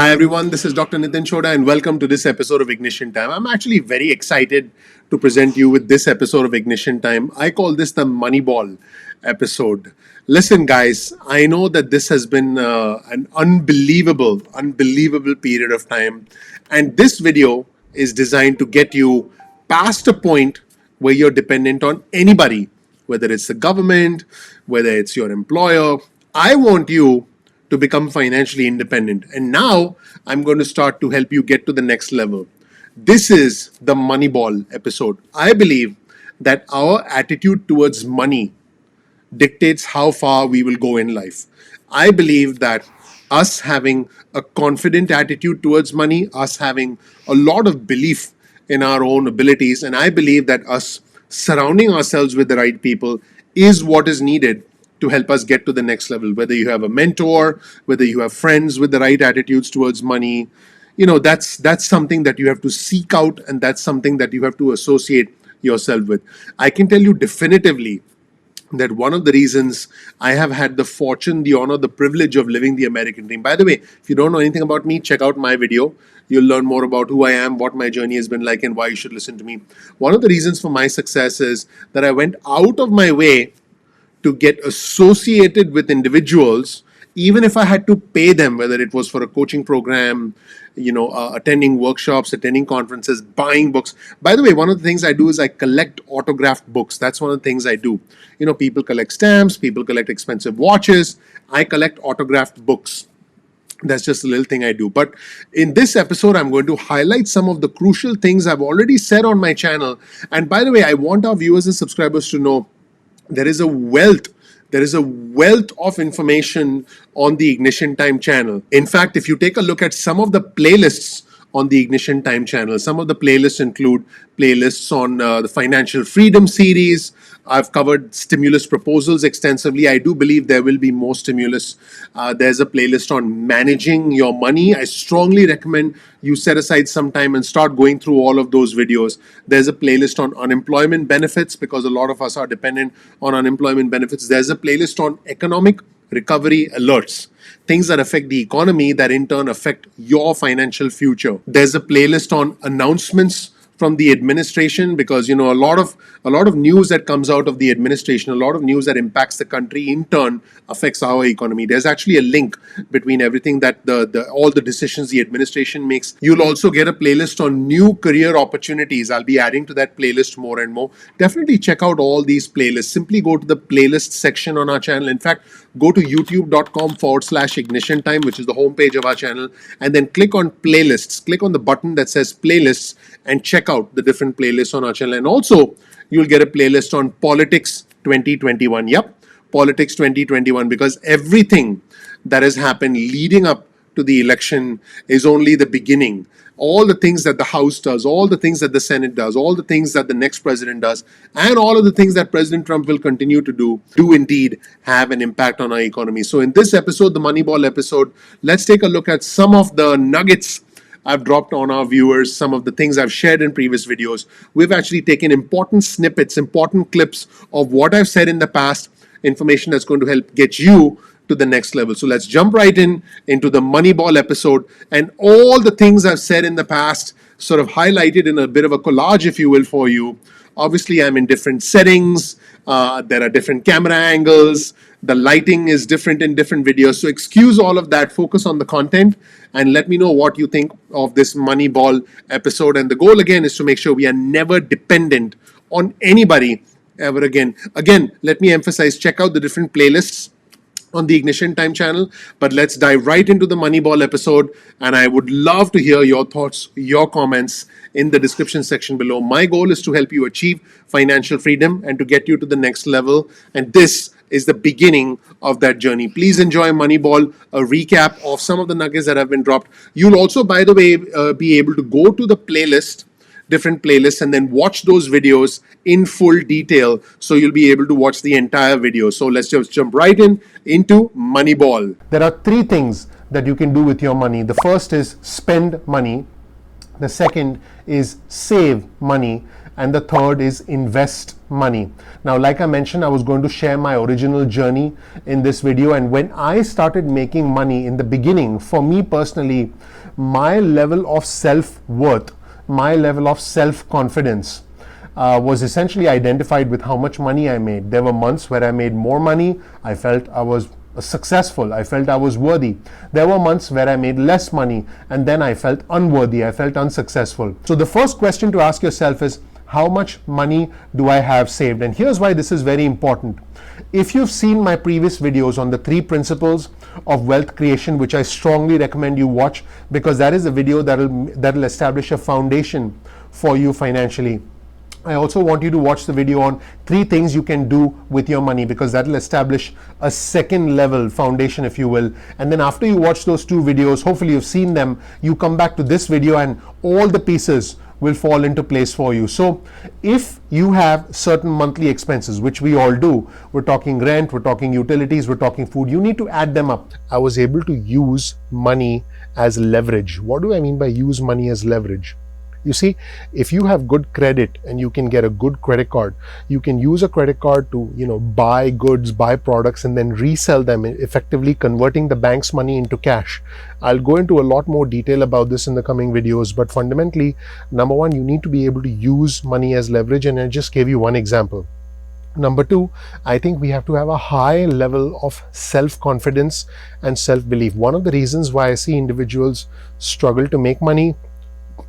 Hi everyone, this is Dr. Nitin Chhoda and welcome to this episode of Ignition Time. I'm actually very excited to present you with this episode of Ignition Time. I call this the Moneyball episode. Listen guys, I know that this has been an unbelievable period of time, and this video is designed to get you past a point where you're dependent on anybody, whether it's the government, whether it's your employer. I want you to become financially independent. And now I'm going to start to help you get to the next level. This is the Moneyball episode. I believe that our attitude towards money dictates how far we will go in life. I believe that us having a confident attitude towards money, us having a lot of belief in our own abilities, and I believe that us surrounding ourselves with the right people is what is needed to help us get to the next level. Whether you have a mentor, whether you have friends with the right attitudes towards money, that's something that you have to seek out, and that's something that you have to associate yourself with. I can tell you definitively that one of the reasons I have had the fortune, the honor, the privilege of living the American dream. By the way, if you don't know anything about me, check out my video. You'll learn more about who I am, what my journey has been like, and why you should listen to me. One of the reasons for my success is that I went out of my way to get associated with individuals, even if I had to pay them, whether it was for a coaching program, attending workshops, attending conferences, buying books. By the way, one of the things I do is I collect autographed books. That's one of the things I do. People collect stamps, people collect expensive watches. I collect autographed books. That's just a little thing I do. But in this episode, I'm going to highlight some of the crucial things I've already said on my channel. And by the way, I want our viewers and subscribers to know there is a wealth of information on the Ignition Time channel. In fact, if you take a look at some of the playlists on the Ignition Time channel, some of the playlists include playlists on the Financial Freedom series. I've covered stimulus proposals extensively. I do believe there will be more stimulus. There's a playlist on managing your money. I strongly recommend you set aside some time and start going through all of those videos. There's a playlist on unemployment benefits because a lot of us are dependent on unemployment benefits. There's a playlist on economic recovery alerts, things that affect the economy that in turn affect your financial future. There's a playlist on announcements from the administration, because a lot of news that comes out of the administration, a lot of news that impacts the country in turn affects our economy. There's actually a link between everything that all the decisions the administration makes. You'll also get a playlist on new career opportunities. I'll be adding to that playlist more and more. Definitely check out all these playlists. Simply go to the playlist section on our channel. In fact, go to youtube.com/ignition time, which is the homepage of our channel, and then click on playlists. Click on the button that says playlists and check out the different playlists on our channel. And also, you'll get a playlist on Politics 2021. Yep, Politics 2021, because everything that has happened leading up to the election is only the beginning. All the things that the House does, all the things that the Senate does, all the things that the next president does, and all of the things that President Trump will continue to do indeed have an impact on our economy. So in this episode, the Moneyball episode, let's take a look at some of the nuggets I've dropped on our viewers, some of the things I've shared in previous videos. We've actually taken important snippets, important clips of what I've said in the past, information that's going to help get you to the next level. So let's jump right into the Moneyball episode, and all the things I've said in the past sort of highlighted in a bit of a collage, if you will, for you. Obviously, I'm in different settings. There are different camera angles. The lighting is different in different videos. So excuse all of that. Focus on the content and let me know what you think of this Moneyball episode. And the goal again is to make sure we are never dependent on anybody ever again. Again, let me emphasize, check out the different playlists on the Ignition Time channel, but let's dive right into the Moneyball episode, and I would love to hear your thoughts, your comments in the description section below. My goal is to help you achieve financial freedom and to get you to the next level, and this is the beginning of that journey. Please enjoy Moneyball, a recap of some of the nuggets that have been dropped. You'll also, by the way, be able to go to the playlist, different playlists, and then watch those videos in full detail, so you'll be able to watch the entire video. So let's just jump right into Moneyball. There are three things that you can do with your money. The first is spend money. The second is save money. And the third is invest money. Now, like I mentioned, I was going to share my original journey in this video. And when I started making money in the beginning, for me personally, my level of self-worth, my level of self-confidence was essentially identified with how much money I made. There were months where I made more money. I felt I was successful. I felt I was worthy. There were months where I made less money and then I felt unworthy. I felt unsuccessful. So the first question to ask yourself is, how much money do I have saved? And here's why this is very important. If you've seen my previous videos on the 3 principles of wealth creation, which I strongly recommend you watch, because that is a video that'll establish a foundation for you financially. I also want you to watch the video on 3 things you can do with your money, because that will establish a second level foundation, if you will. And then after you watch those 2 videos, hopefully you've seen them, you come back to this video and all the pieces will fall into place for you. So if you have certain monthly expenses, which we all do, we're talking rent, we're talking utilities, we're talking food, you need to add them up. I was able to use money as leverage. What do I mean by use money as leverage? You see, if you have good credit and you can get a good credit card, you can use a credit card to, buy goods, buy products, and then resell them, effectively converting the bank's money into cash. I'll go into a lot more detail about this in the coming videos, but fundamentally, number one, you need to be able to use money as leverage, and I just gave you one example. Number 2, I think we have to have a high level of self-confidence and self-belief. One of the reasons why I see individuals struggle to make money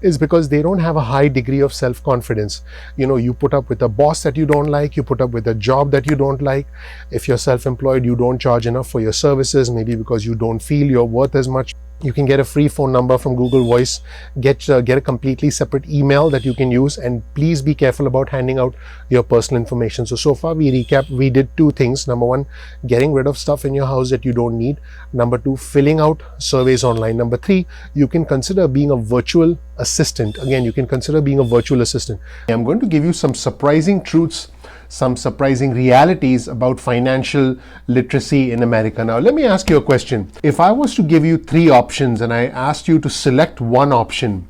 is because they don't have a high degree of self-confidence. You put up with a boss that you don't like, you put up with a job that you don't like. If you're self-employed, you don't charge enough for your services, maybe because you don't feel you're worth as much. You can get a free phone number from Google Voice, get a completely separate email that you can use, and please be careful about handing out your personal information. So far we did 2 things. Number 1, getting rid of stuff in your house that you don't need. Number 2, filling out surveys online. Number 3, you can consider being a virtual assistant. Again, you can consider being a virtual assistant. I'm going to give you some surprising truths, some surprising realities about financial literacy in America. Now, let me ask you a question. If I was to give you 3 options and I asked you to select one option,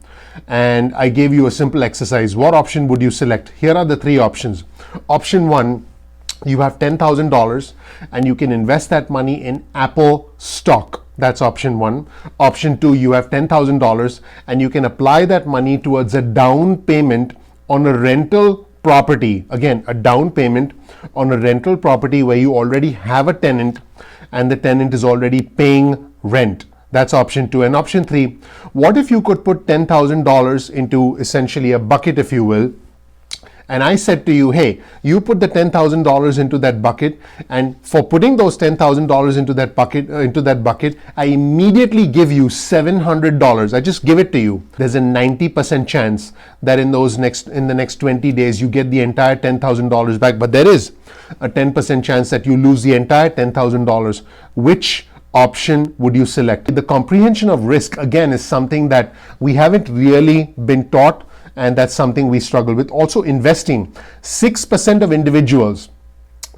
and I gave you a simple exercise, what option would you select? Here are the 3 options. Option 1, you have $10,000 and you can invest that money in Apple stock. That's option 1. Option 2, you have $10,000 and you can apply that money towards a down payment on a rental property. Again, a down payment on a rental property where you already have a tenant and the tenant is already paying rent. That's option 2. And option 3, what if you could put $10,000 into essentially a bucket, if you will, and I said to you, hey, you put the $10,000 into that bucket, and for putting those $10,000 into that bucket, I immediately give you $700. I just give it to you. There's a 90% chance that in the next 20 days you get the entire $10,000 back, but there is a 10% chance that you lose the entire $10,000. Which option would you select? The comprehension of risk, again, is something that we haven't really been taught, and that's something we struggle with. Also, investing. 6% of individuals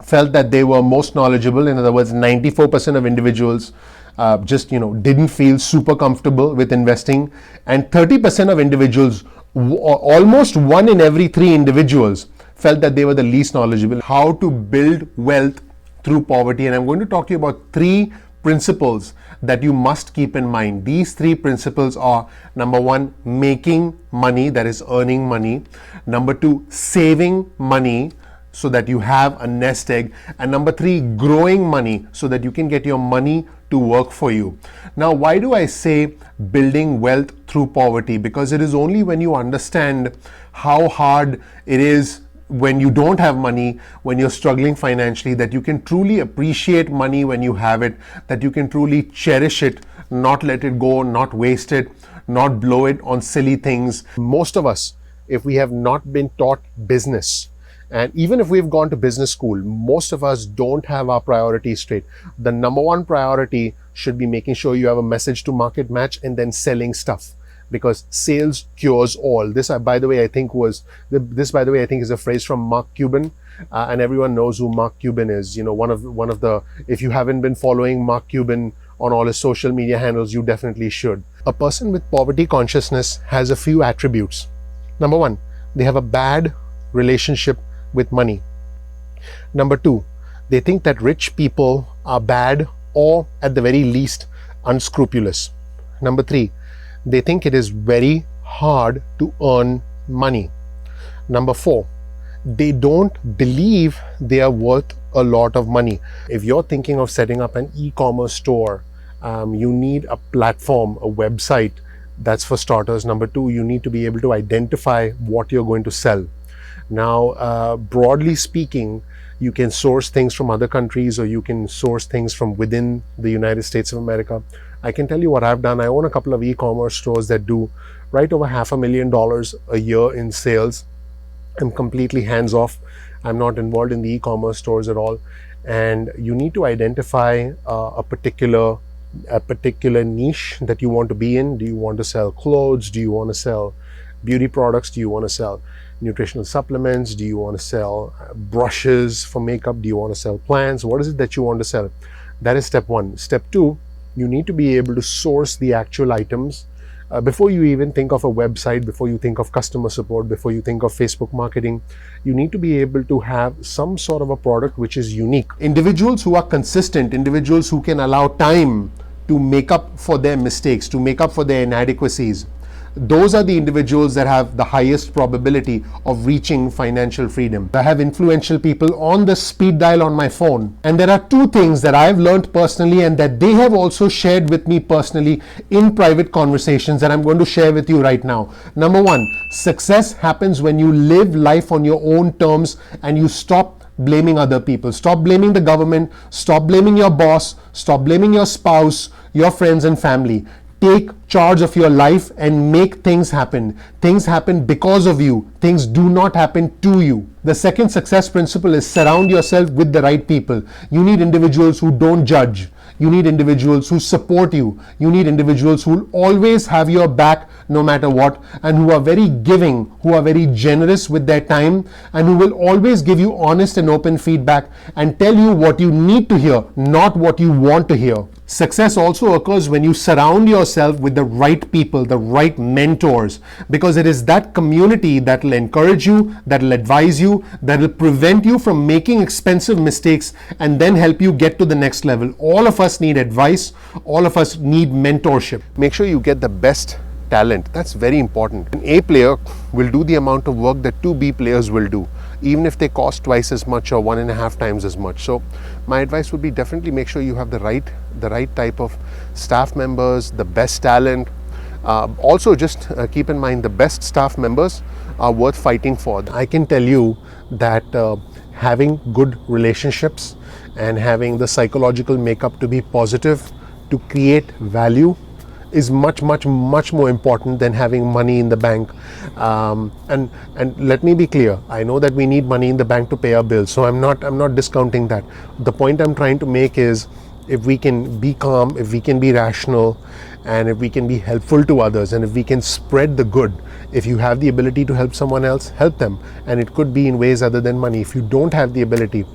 felt that they were most knowledgeable. In other words, 94% of individuals didn't feel super comfortable with investing. And 30% of individuals, almost 1 in every 3 individuals, felt that they were the least knowledgeable. How to build wealth through poverty. And I'm going to talk to you about 3 principles that you must keep in mind. These 3 principles are: number 1, making money, that is earning money. Number 2, saving money so that you have a nest egg. And number 3, growing money so that you can get your money to work for you. Now, why do I say building wealth through poverty? Because it is only when you understand how hard it is when you don't have money, when you're struggling financially, that you can truly appreciate money when you have it, that you can truly cherish it, not let it go, not waste it, not blow it on silly things. Most of us, if we have not been taught business, and even if we've gone to business school, most of us don't have our priorities straight. The number 1 priority should be making sure you have a message to market match and then selling stuff. Because sales cures all. This, by the way, I think is a phrase from Mark Cuban, and everyone knows who Mark Cuban is. One of the. If you haven't been following Mark Cuban on all his social media handles, you definitely should. A person with poverty consciousness has a few attributes. Number 1, they have a bad relationship with money. Number two, they think that rich people are bad or at the very least unscrupulous. Number three, they think it is very hard to earn money. Number four, they don't believe they are worth a lot of money. If you're thinking of setting up an e-commerce store, you need a platform, a website. That's for starters. Number two, you need to be able to identify what you're going to sell. Now, broadly speaking, you can source things from other countries or you can source things from within the United States of America. I can tell you what I've done. I own a couple of e-commerce stores that do right over $500,000 a year in sales. I'm completely hands off. I'm not involved in the e-commerce stores at all. And you need to identify a particular niche that you want to be in. Do you want to sell clothes? Do you want to sell beauty products? Do you want to sell nutritional supplements? Do you want to sell brushes for makeup? Do you want to sell plants? What is it that you want to sell? That is step one. Step two, you need to be able to source the actual items before you even think of a website, before you think of customer support, before you think of Facebook marketing. You need to be able to have some sort of a product which is unique. Individuals who are consistent, individuals who can allow time to make up for their mistakes, to make up for their inadequacies, those are the individuals that have the highest probability of reaching financial freedom. I have influential people on the speed dial on my phone, and there are two things that I've learned personally and that they have also shared with me personally in private conversations that I'm going to share with you right now. Number one, success happens when you live life on your own terms and you stop blaming other people. Stop blaming the government, stop blaming your boss, stop blaming your spouse, your friends and family. Take charge of your life and make things happen. Things happen because of you. Things do not happen to you. The second success principle is surround yourself with the right people. You need individuals who don't judge. You need individuals who support you. You need individuals who will always have your back no matter what, and who are very giving, who are very generous with their time, and who will always give you honest and open feedback and tell you what you need to hear, not what you want to hear. Success also occurs when you surround yourself with the right people, the right mentors, because it is that community that will encourage you, that will advise you, that will prevent you from making expensive mistakes and then help you get to the next level. All of us need advice. All of us need mentorship. Make sure you get the best talent. That's very important. An A player will do the amount of work that two B players will do, even if they cost twice as much or 1.5 times as much. So my advice would be definitely make sure you have the right type of staff members, the best talent. Also just keep in mind the best staff members are worth fighting for. I can tell you that having good relationships and having the psychological makeup to be positive, to create value, is much more important than having money in the bank. And let me be clear, I know that we need money in the bank to pay our bills, so I'm not discounting that. The point I'm trying to make is, if we can be calm, if we can be rational, and if we can be helpful to others, and if we can spread the good, if you have the ability to help someone else, help them. And it could be in ways other than money. If you don't have the ability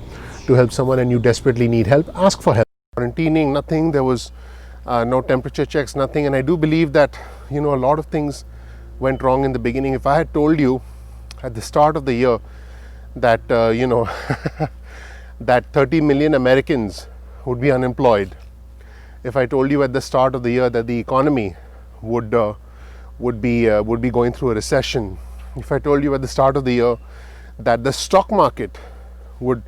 to help someone and you desperately need help, ask for help. Quarantining, nothing. There was no temperature checks, nothing. And I do believe that, a lot of things went wrong in the beginning. If I had told you at the start of the year that, that 30 million Americans would be unemployed, if I told you at the start of the year that the economy would be going through a recession, if I told you at the start of the year that the stock market would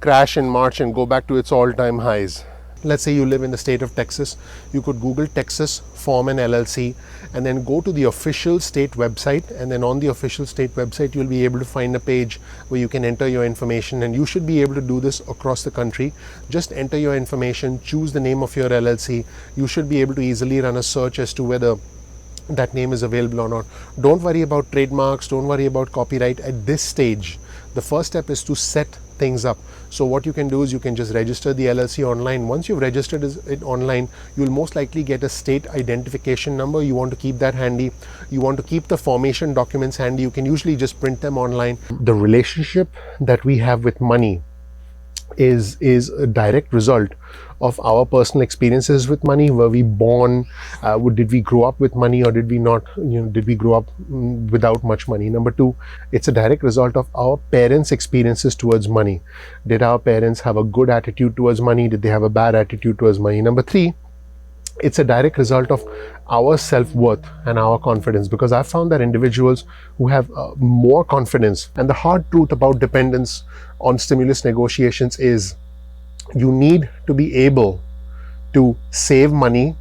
crash in March and go back to its all-time highs. Let's say you live in the state of Texas, you could Google Texas, form an LLC, and then go to the official state website, and then on the official state website you'll be able to find a page where you can enter your information, and you should be able to do this across the country. Just enter your information, choose the name of your LLC. You should be able to easily run a search as to whether that name is available or not. Don't worry about trademarks, don't worry about copyright at this stage. The first step is to set things up. So what you can do is you can just register the LLC online. Once you've registered it online, you'll most likely get a state identification number. You want to keep that handy. You want to keep the formation documents handy. You can usually just print them online. The relationship that we have with money is a direct result of our personal experiences with money. Were we born? Did we grow up with money, or did we not? Did we grow up without much money? Number two, it's a direct result of our parents' experiences towards money. Did our parents have a good attitude towards money? Did they have a bad attitude towards money? Number three, it's a direct result of our self-worth and our confidence, because I've found that individuals who have more confidence, and the hard truth about dependence on stimulus negotiations is you need to be able to save money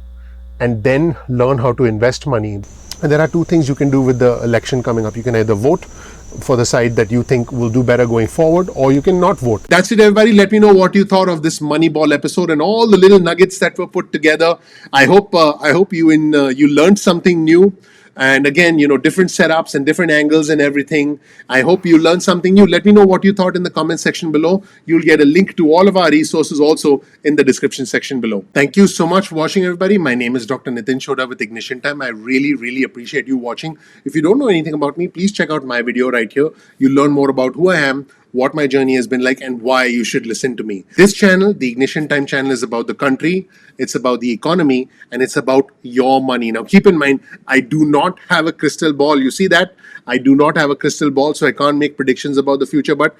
and then learn how to invest money. And there are two things you can do with the election coming up. You can either vote for the side that you think will do better going forward, or you can not vote. That's it, everybody. Let me know what you thought of this Moneyball episode and all the little nuggets that were put together. I hope you learned something new. And again, different setups and different angles and everything. I hope you learned something new. Let me know what you thought in the comment section below. You'll get a link to all of our resources also in the description section below. Thank you so much for watching, everybody. My name is Dr. Nitin Chhoda with Ignition Time. I really, really appreciate you watching. If you don't know anything about me, please check out my video right here. You'll learn more about who I am, what my journey has been like, and why you should listen to me. This channel, the Ignition Time channel, is about the country, it's about the economy, and it's about your money. Now, keep in mind, I do not have a crystal ball. You see that? I do not have a crystal ball, so I can't make predictions about the future, but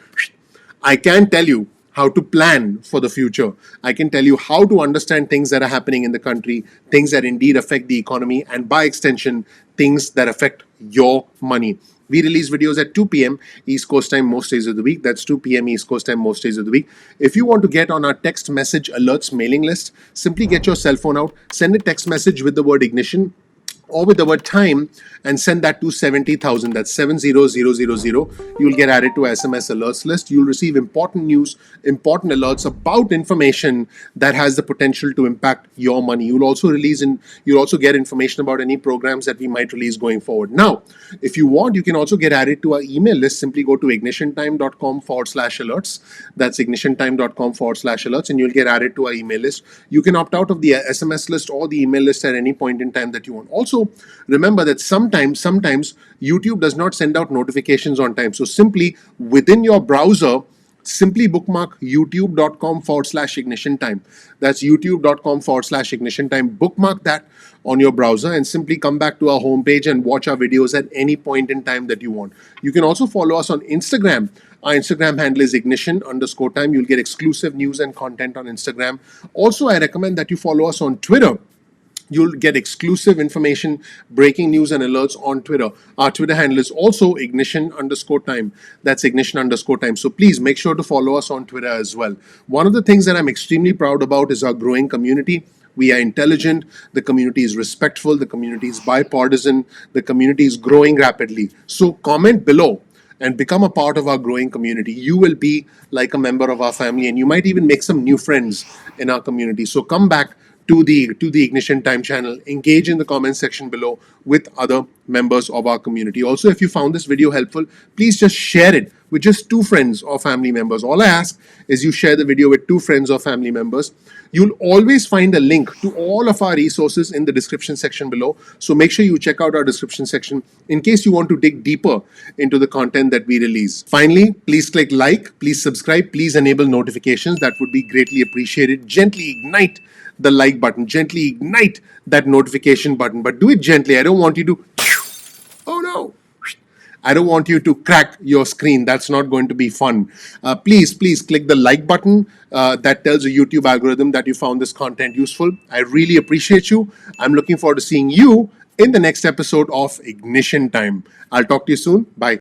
I can tell you how to plan for the future. I can tell you how to understand things that are happening in the country, things that indeed affect the economy, and by extension, things that affect your money. We release videos at 2 p.m. East Coast time most days of the week. That's 2 p.m. East Coast time most days of the week. If you want to get on our text message alerts mailing list, simply get your cell phone out, send a text message with the word ignition or with the word time, and send that to 70,000. That's 70000. You'll get added to SMS alerts list. You'll receive important news, important alerts about information that has the potential to impact your money. You'll also get information about any programs that we might release going forward. Now, if you want, you can also get added to our email list. Simply go to ignitiontime.com/alerts. That's ignitiontime.com/alerts, and you'll get added to our email list. You can opt out of the SMS list or the email list at any point in time that you want. Also, remember that sometimes YouTube does not send out notifications on time. So simply within your browser, simply bookmark youtube.com/ignition time. That's youtube.com/ignition time. Bookmark that on your browser and simply come back to our homepage and watch our videos at any point in time that you want. You can also follow us on Instagram. Our Instagram handle is ignition_time. You'll get exclusive news and content on Instagram. Also, I recommend that you follow us on Twitter. You'll get exclusive information, breaking news and alerts on Twitter. Our Twitter handle is also ignition_time. That's ignition_time. So please make sure to follow us on Twitter as well. One of the things that I'm extremely proud about is our growing community. We are intelligent, the community is respectful, the community is bipartisan, the community is growing rapidly. So comment below and become a part of our growing community. You will be like a member of our family, and you might even make some new friends in our community. So come back to the Ignition Time channel, engage in the comment section below with other members of our community. Also, if you found this video helpful, please just share it with just 2 friends or family members. All I ask is you share the video with 2 friends or family members. You'll always find a link to all of our resources in the description section below. So make sure you check out our description section in case you want to dig deeper into the content that we release. Finally, please click like, please subscribe, please enable notifications. That would be greatly appreciated. Gently ignite the like button, gently ignite that notification button, but do it gently. I don't want you to, oh no, I don't want you to crack your screen. That's not going to be fun. Please click the like button. That tells the YouTube algorithm that you found this content useful. I really appreciate you. I'm looking forward to seeing you in the next episode of Ignition Time. I'll talk to you soon. Bye.